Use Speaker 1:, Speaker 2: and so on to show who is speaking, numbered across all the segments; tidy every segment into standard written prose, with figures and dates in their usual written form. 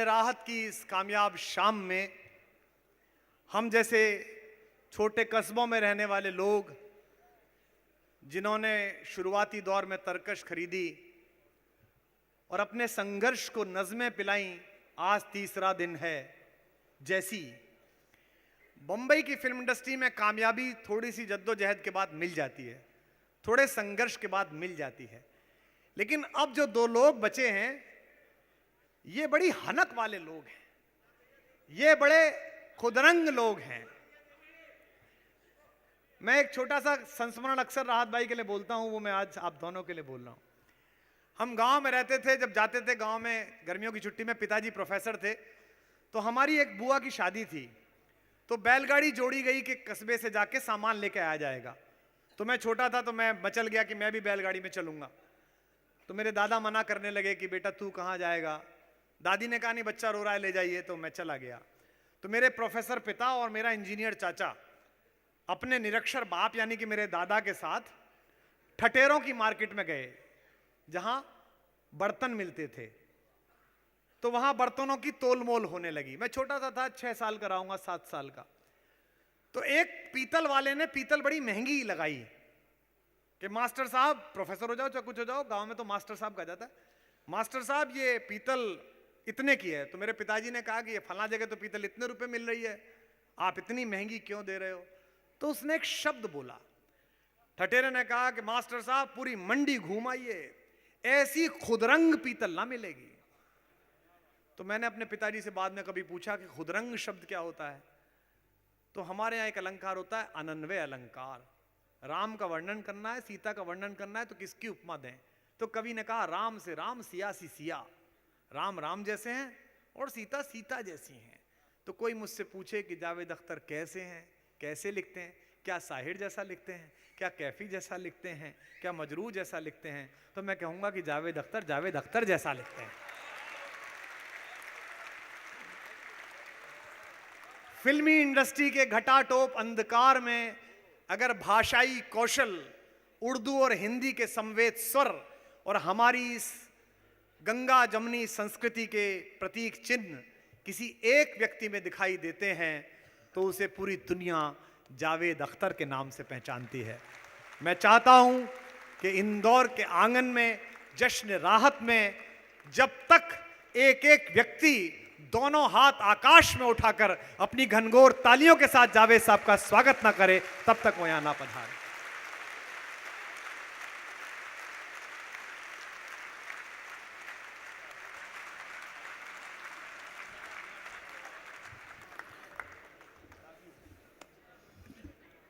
Speaker 1: राहत की इस कामयाब शाम में हम जैसे छोटे कस्बों में रहने वाले लोग, जिन्होंने शुरुआती दौर में तरकश खरीदी और अपने संघर्ष को नज़में पिलाईं, आज तीसरा दिन है। जैसी बम्बई की फिल्म इंडस्ट्री में कामयाबी थोड़ी सी जद्दोजहद के बाद मिल जाती है, थोड़े संघर्ष के बाद मिल जाती है, लेकिन अब जो दो लोग बचे हैं ये बड़ी हनक वाले लोग हैं, ये बड़े खुदरंग लोग हैं। मैं एक छोटा सा संस्मरण अक्सर राहत भाई के लिए बोलता हूं, वो मैं आज आप दोनों के लिए बोल रहा हूं। हम गांव में रहते थे, जब जाते थे गांव में गर्मियों की छुट्टी में, पिताजी प्रोफेसर थे, तो हमारी एक बुआ की शादी थी, तो बैलगाड़ी जोड़ी गई कि कस्बे से जाके सामान लेके आया जाएगा। तो मैं छोटा था तो मैं मचल गया कि मैं भी बैलगाड़ी में चलूंगा। तो मेरे दादा मना करने लगे कि बेटा तू कहाँ जाएगा। दादी ने कहा नहीं बच्चा रो रहा है ले जाइए, तो मैं चला गया। तो मेरे प्रोफेसर पिता और मेरा इंजीनियर चाचा अपने निरक्षर बाप यानी कि मेरे दादा के साथ ठटेरों की मार्केट में गए, जहां बर्तन मिलते थे। तो वहां बर्तनों की तोलमोल होने लगी। मैं छोटा सा था, 6 साल का रहूंगा, 7 साल का। तो एक पीतल वाले ने पीतल बड़ी महंगी लगाई कि मास्टर साहब, प्रोफेसर हो जाओ चाहे कुछ हो जाओ, गांव में तो मास्टर साहब कहा जाता है, मास्टर साहब ये पीतल इतने की है। तो मेरे पिताजी ने कहा कि ये फला जगह तो पीतल इतने रुपए मिल रही है, आप इतनी महंगी क्यों दे रहे हो। तो उसने एक शब्द बोला, ठटेरे ने कहा कि मास्टर साहब पूरी मंडी घूम आइए, ऐसी खुदरंग पीतल ना मिलेगी। तो मैंने अपने पिताजी से बाद में कभी पूछा कि खुदरंग शब्द क्या होता है। तो हमारे यहाँ एक अलंकार होता है, अनन्वय अलंकार। राम का वर्णन करना है, सीता का वर्णन करना है, तो किसकी उपमा दें। तो कवि ने कहा राम से राम, सिया सी सिया। राम राम जैसे हैं और सीता सीता जैसी हैं। तो कोई मुझसे पूछे कि जावेद अख्तर कैसे हैं, कैसे लिखते हैं, क्या साहिर जैसा लिखते हैं, क्या कैफी जैसा लिखते हैं, क्या मजरूह जैसा लिखते हैं, तो मैं कहूंगा कि जावेद अख्तर जैसा लिखते हैं। फिल्मी इंडस्ट्री के घटाटोप अंधकार में अगर भाषाई कौशल, उर्दू और हिंदी के समवेत स्वर और हमारी इस गंगा जमनी संस्कृति के प्रतीक चिन्ह किसी एक व्यक्ति में दिखाई देते हैं, तो उसे पूरी दुनिया जावेद अख्तर के नाम से पहचानती है। मैं चाहता हूं कि इंदौर के आंगन में, जश्न राहत में, जब तक एक एक व्यक्ति दोनों हाथ आकाश में उठाकर अपनी घनघोर तालियों के साथ जावेद साहब का स्वागत ना करे, तब तक वो यहां ना पधारे।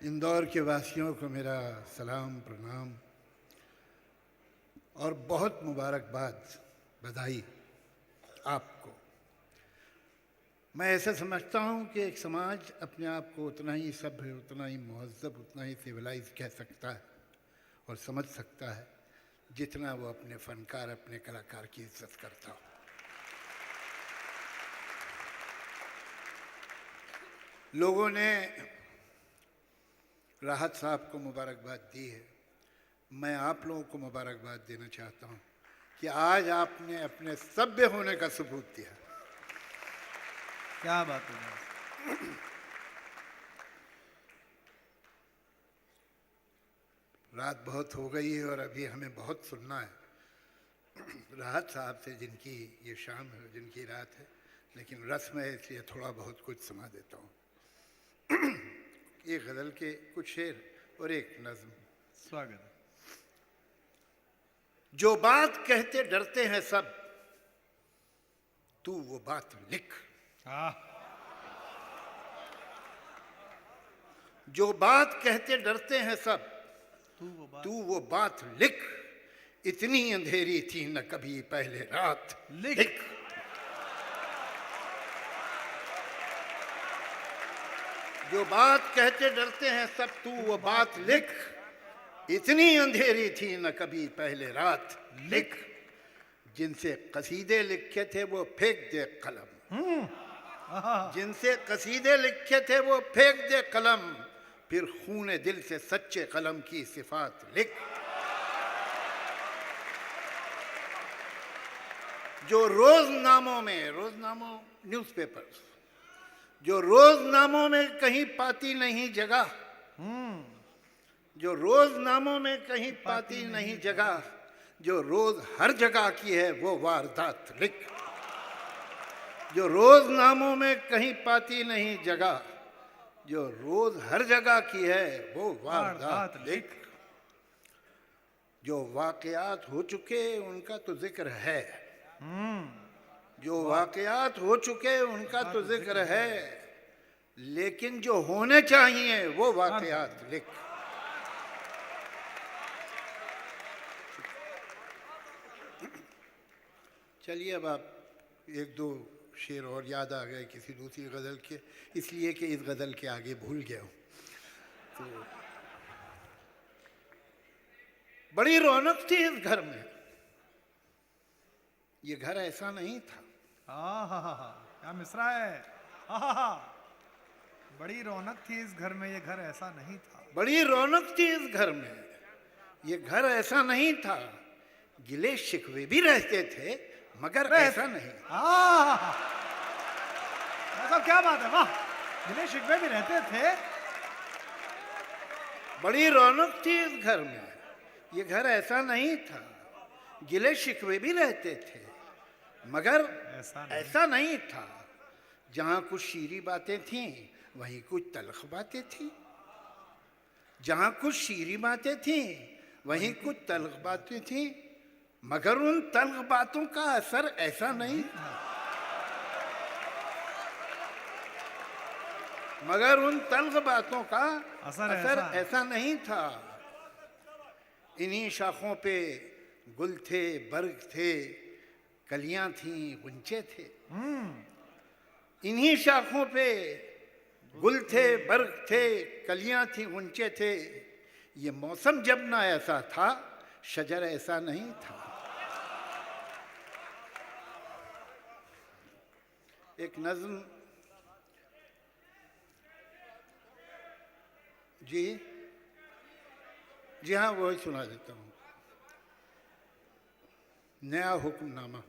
Speaker 2: इंदौर के वासियों को मेरा सलाम, प्रणाम और बहुत मुबारकबाद, बधाई आपको। मैं ऐसा समझता हूँ कि एक समाज अपने आप को उतना ही सभ्य, उतना ही मुहज़्ज़ब, उतना ही सिविलाइज कह सकता है और समझ सकता है जितना वो अपने फनकार, अपने कलाकार की इज्जत करता हो। लोगों ने राहत साहब को मुबारकबाद दी है, मैं आप लोगों को मुबारकबाद देना चाहता हूँ कि आज आपने अपने सभ्य होने का सबूत दिया।
Speaker 3: क्या बात है।
Speaker 2: रात बहुत हो गई है और अभी हमें बहुत सुनना है। राहत साहब से जिनकी ये शाम है, जिनकी रात है, लेकिन रस्म है इसलिए थोड़ा बहुत कुछ सुना देता हूँ। एक गज़ल के कुछ शेर और एक नज़्म।
Speaker 3: स्वागत।
Speaker 2: जो बात कहते डरते हैं सब, तू वो बात लिख। जो बात कहते डरते हैं सब, तू वो बात लिख। इतनी अंधेरी थी न कभी पहले रात, लिख। जो बात कहते डरते हैं सब, तू वो बात लिख। इतनी अंधेरी थी न कभी पहले रात, लिख। जिनसे कसीदे लिखे थे वो फेंक दे कलम, जिनसे कसीदे लिखे थे वो फेंक दे कलम, फिर खूने दिल से सच्चे कलम की सिफात लिख। जो रोजनामों में, रोजनामों न्यूज़पेपर्स, जो रोजनामों में कहीं पाती नहीं जगह, जो रोजनामों में कहीं पाती नहीं जगह, जो रोज हर जगह की है वो वारदात लिख। जो रोजनामों में कहीं पाती नहीं जगह, जो रोज हर जगह की है वो वारदात लिख। जो वाकयात हो चुके उनका तो जिक्र है, जो वाकयात हो चुके उनका तो जिक्र है, लेकिन जो होने चाहिए वो वाकयात लिख। चलिए अब आप एक दो शेर और याद आ गए किसी दूसरी गज़ल के, इसलिए कि इस गज़ल के आगे भूल गया हूँ। तो बड़ी रौनक थी इस घर में, ये घर ऐसा नहीं था।
Speaker 1: क्या मिसरा है। आहा, बड़ी रौनक थी इस घर में, ये घर ऐसा नहीं था।
Speaker 2: बड़ी रौनक थी इस घर में, ये घर ऐसा नहीं था। गिले शिकवे भी रहते थे मगर ऐसा नहीं।
Speaker 1: मतलब क्या बात है, वाह। गिले शिकवे भी रहते थे।
Speaker 2: बड़ी रौनक थी इस घर में, ये घर ऐसा नहीं था। गिले शिकवे भी रहते थे मगर ऐसा नहीं था। जहाँ कुछ शीरी बातें थीं वहीं कुछ तलख बातें थीं। जहाँ कुछ शीरी बातें थीं वहीं कुछ तलख बातें थीं, मगर उन तलख बातों का असर ऐसा नहीं था। मगर उन तलख बातों का असर ऐसा नहीं था। इन्हीं शाखों पे गुल थे, बर्ग थे, कलियां थीं, गुंचे थे। इन्हीं शाखों पे गुल थे, बर्ग थे, कलियां थीं, गुंचे थे। ये मौसम जब ना ऐसा था, शजर ऐसा नहीं था। एक नज़्म जी हाँ, वही सुना देता हूँ। नया हुक्मनामा।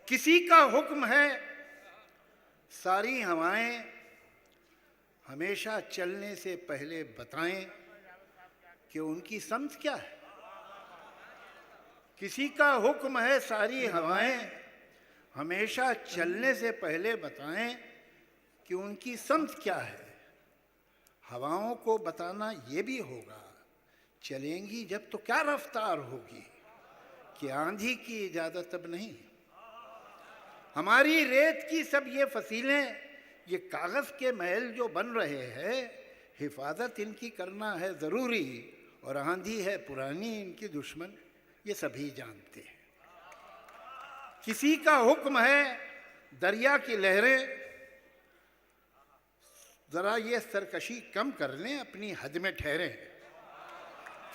Speaker 2: किसी का हुक्म है सारी हवाएं हमेशा चलने से पहले बताएं कि उनकी समझ क्या है। किसी का हुक्म है सारी हवाएं हमेशा चलने से पहले बताएं कि उनकी समझ क्या है। हवाओं को बताना ये भी होगा, चलेंगी जब तो क्या रफ्तार होगी, कि आंधी की इजाजत अब नहीं। हमारी रेत की सब ये फसीलें, ये कागज के महल जो बन रहे हैं, हिफाजत इनकी करना है जरूरी, और आंधी है पुरानी इनकी दुश्मन, ये सभी जानते हैं। किसी का हुक्म है दरिया की लहरें जरा ये सरकशी कम कर लें, अपनी हद में ठहरें।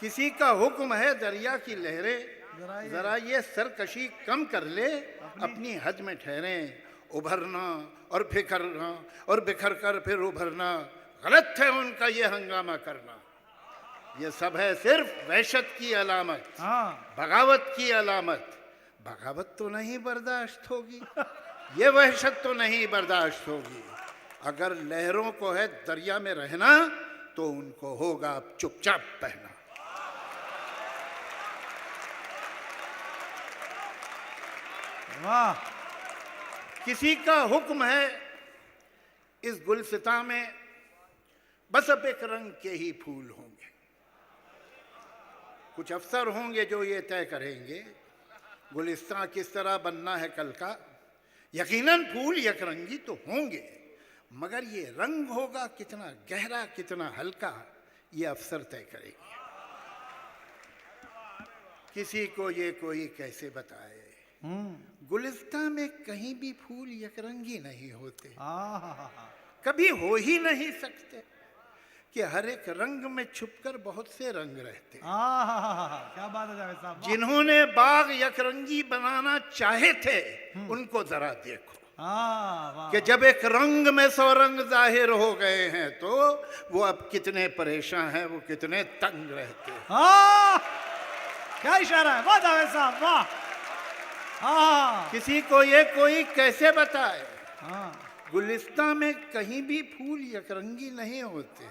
Speaker 2: किसी का हुक्म है दरिया की लहरें जरा ये सरकशी कम कर ले, अपनी हद में ठहरें। उभरना और बिखरना और बिखर कर फिर उभरना, गलत है उनका ये हंगामा करना। ये सब है सिर्फ वहशत की अलामत, बगावत की अलामत। बगावत तो नहीं बर्दाश्त होगी, ये वहशत तो नहीं बर्दाश्त होगी। अगर लहरों को है दरिया में रहना, तो उनको होगा अब चुपचाप बहना।
Speaker 1: वाह।
Speaker 2: किसी का हुक्म है इस गुलसिता में बस अब एक रंग के ही फूल होंगे। कुछ अफसर होंगे जो ये तय करेंगे गुलिस्तां किस तरह बनना है कल का। यकीनन फूल यकरंगी तो होंगे, मगर ये रंग होगा कितना गहरा कितना हल्का, ये अफसर तय करेंगे। किसी को ये कोई कैसे बताए, गुलिस्तां में कहीं भी फूल यकरंगी नहीं होते, कभी हो ही नहीं सकते, कि हर एक रंग में छुपकर बहुत से रंग रहते।
Speaker 1: क्या बात है जावेद साहब।
Speaker 2: जिन्होंने बाग यकरंगी बनाना चाहे थे, उनको जरा देखो।
Speaker 3: वाह।
Speaker 2: कि जब एक रंग में 100 रंग जाहिर हो गए हैं तो वो अब कितने परेशान हैं, वो कितने तंग रहते हैं।
Speaker 3: क्या इशारा है, वाह जावेद साहब, वाह।
Speaker 2: किसी को ये कोई कैसे बताए,
Speaker 3: हाँ
Speaker 2: गुलिस्तां में कहीं भी फूल यकरंगी नहीं होते,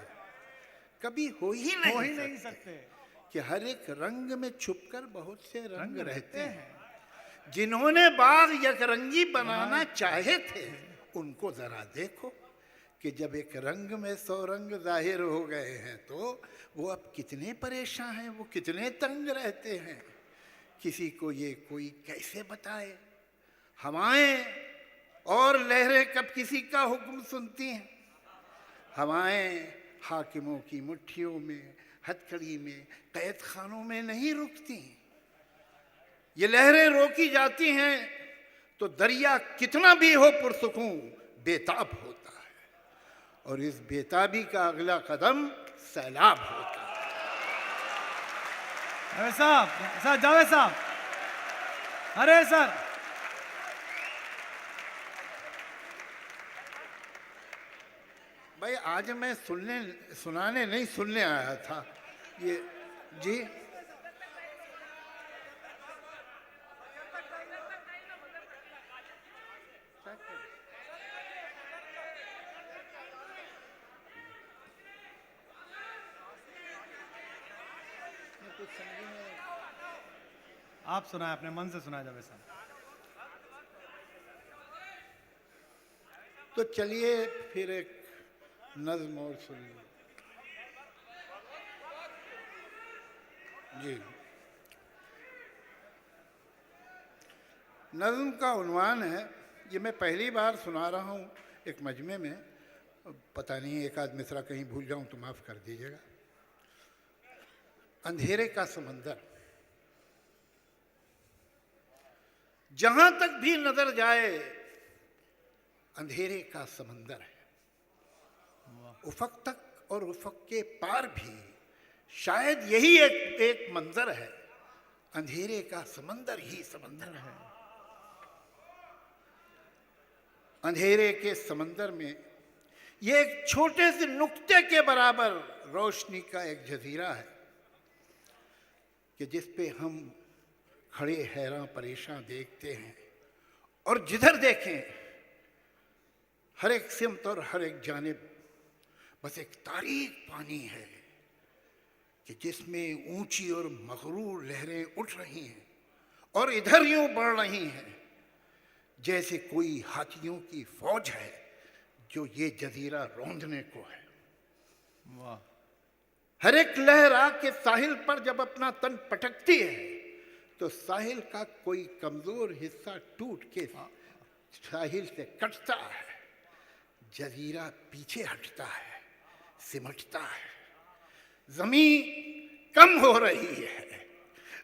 Speaker 2: कभी हो ही नहीं
Speaker 3: सकते।
Speaker 2: कि हर एक रंग में छुपकर बहुत से रंग रहते हैं। जिन्होंने बाग यकरंगी बनाना चाहे थे उनको जरा देखो कि जब एक रंग में 100 रंग जाहिर हो गए हैं तो वो अब कितने परेशान हैं, वो कितने तंग रहते हैं। किसी को ये कोई कैसे बताए। हवाएं और लहरें कब किसी का हुक्म सुनती हैं। हवाएं हाकिमों की मुट्ठियों में, हथकड़ी में, कैद खानों में नहीं रुकती। ये लहरें रोकी जाती हैं तो दरिया कितना भी हो पुरसुकून बेताब होता है, और इस बेताबी का अगला कदम सैलाब होता है।
Speaker 3: जावेद साहब, अरे सर,
Speaker 2: भाई आज मैं सुनाने नहीं सुनने आया था ये जी।
Speaker 3: आप सुनाए, अपने मन से सुनाए जावेद साहब।
Speaker 2: तो चलिए फिर एक नज्म और सुन लीजिए जी। नज्म का उन्वान है, ये मैं पहली बार सुना रहा हूँ एक मजमे में, पता नहीं एक आध मिसरा कहीं भूल जाऊं तो माफ़ कर दीजिएगा। अंधेरे का समंदर, जहां तक भी नजर जाए अंधेरे का समंदर है। उफक तक और उफक के पार भी शायद यही एक मंजर है। अंधेरे का समंदर ही समंदर है। अंधेरे के समंदर में ये एक छोटे से नुक्ते के बराबर रोशनी का एक जजीरा है कि जिस पे हम खड़े हैरान परेशान देखते हैं, और जिधर देखें हर एक सिमत और हर एक जानिब बस एक तारीक पानी है कि जिसमें ऊंची और मगरूर लहरें उठ रही हैं और इधर यूं बढ़ रही हैं जैसे कोई हाथियों की फौज है जो ये जजीरा रौंदने को है।
Speaker 3: वाह।
Speaker 2: हर एक लहर आके साहिल पर जब अपना तन पटकती है तो साहिल का कोई कमजोर हिस्सा टूट के साहिल से कटता है, जजीरा पीछे हटता है, सिमटता है। जमीन कम हो रही है,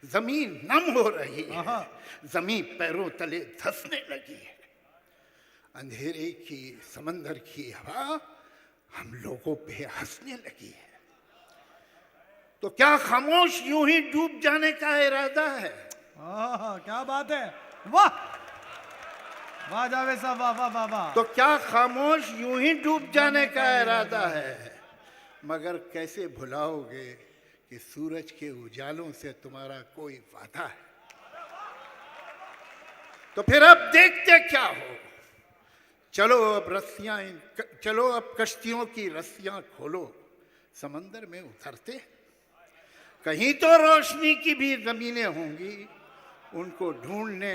Speaker 2: जमीन नम हो रही है, जमीन पैरों तले धंसने लगी है। अंधेरे की समंदर की हवा हम लोगों पे हंसने लगी है। तो क्या खामोश यूं ही डूब जाने का इरादा है?
Speaker 3: क्या बात है, वाह वाह जावेद साहब, वाह वाह वाह वाह।
Speaker 2: तो क्या खामोश यूं ही डूब जाने का इरादा है? मगर कैसे भुलाओगे कि सूरज के उजालों से तुम्हारा कोई वादा है? तो फिर अब देखते क्या हो? चलो अब कश्तियों की रस्सियां खोलो, समंदर में उतरते। कहीं तो रोशनी की भी जमीनें होंगी, उनको ढूंढने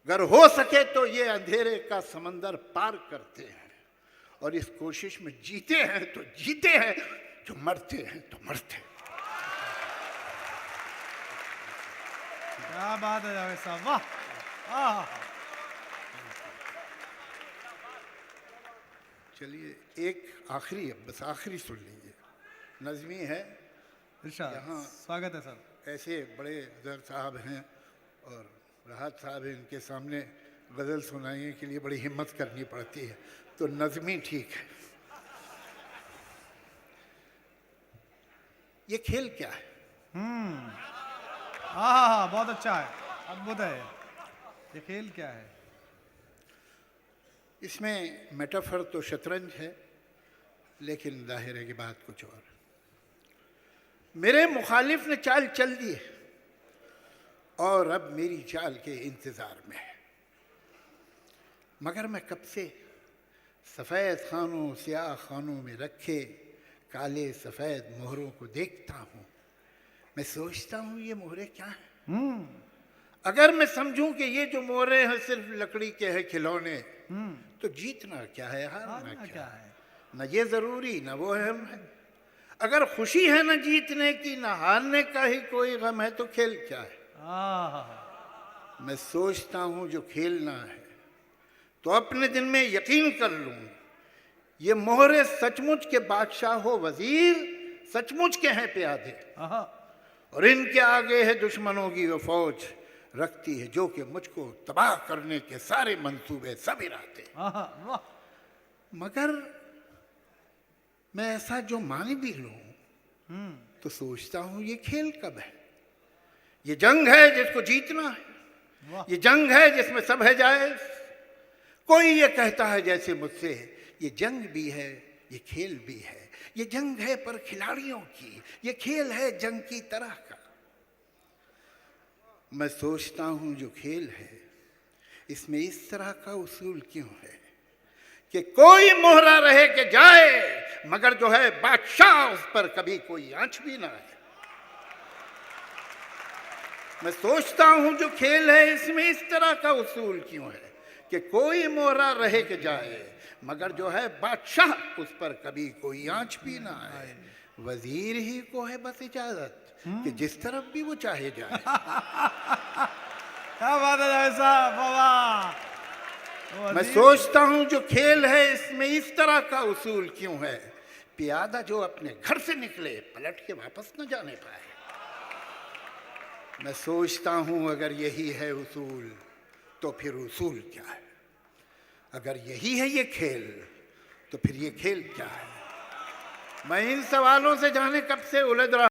Speaker 2: अगर हो सके तो ये अंधेरे का समंदर पार करते हैं, और इस कोशिश में जीते हैं तो जीते हैं, जो मरते हैं तो मरते हैं।
Speaker 3: क्या बात है जावेद साहब, वाह।
Speaker 2: चलिए एक आखिरी, बस आखिरी सुन लीजिए। नज़मी है यहाँ,
Speaker 3: स्वागत है सर।
Speaker 2: ऐसे बड़े अजहर साहब हैं और राहत साहब हैं, इनके सामने गज़ल सुनाने के लिए बड़ी हिम्मत करनी पड़ती है, तो नज़मी ठीक है। ये खेल क्या है?
Speaker 3: बहुत अच्छा है, अद्भुत है। ये खेल क्या है?
Speaker 2: इसमें मेटाफर तो शतरंज है, लेकिन जाहिर है कि बात कुछ और। मेरे मुखालिफ ने चाल चल दी है और अब मेरी चाल के इंतज़ार में है, मगर मैं कब से सफ़ेद खानों स्याह खानों में रखे काले सफ़ेद मोहरों को देखता हूँ। मैं सोचता हूँ ये मोहरे क्या हैं। अगर मैं समझूं कि ये जो मोहरे हैं सिर्फ लकड़ी के हैं खिलौने, तो जीतना क्या है, हारना क्या है। न ये ज़रूरी न वो अहम है। अगर खुशी है न जीतने की न हारने का ही कोई गम है, तो खेल क्या है। मैं सोचता हूँ जो खेलना है तो अपने दिन में यकीन कर लूँ, ये मोहरे सचमुच के बादशाह हो वजीर, सचमुच के हैं प्यादे, और इनके आगे है दुश्मनों की वो फौज रखती है जो कि मुझको तबाह करने के सारे मंसूबे सब इरादे। मगर मैं ऐसा जो मान भी लूं तो सोचता हूं ये खेल कब है। ये जंग है जिसको जीतना है, ये जंग है जिसमें सब है जायज। कोई ये कहता है जैसे मुझसे ये जंग भी है ये खेल भी है। ये जंग है पर खिलाड़ियों की, ये खेल है जंग की तरह का। मैं सोचता हूं जो खेल है इसमें इस तरह का उसूल क्यों है कि कोई मोहरा रहे के जाए, मगर जो है बादशाह उस पर कभी कोई आंच भी ना है। मैं सोचता हूं जो खेल है इसमें इस तरह का उसूल क्यों है कि कोई मोहरा रहे के जाए, मगर जो है बादशाह उस पर कभी कोई आंच भी ना आए। वजीर ही को है बस इजाजत कि जिस तरफ भी वो चाहे जाए।
Speaker 3: क्या बात है जावेद साहब, वाह।
Speaker 2: मैं सोचता हूं जो खेल है इसमें इस तरह का उसूल क्यों है, प्यादा जो अपने घर से निकले पलट के वापस न जाने पाए। मैं सोचता हूं अगर यही है उसूल तो फिर उसूल क्या है। अगर यही है ये खेल तो फिर ये खेल क्या है। मैं इन सवालों से जाने कब से उलझ रहा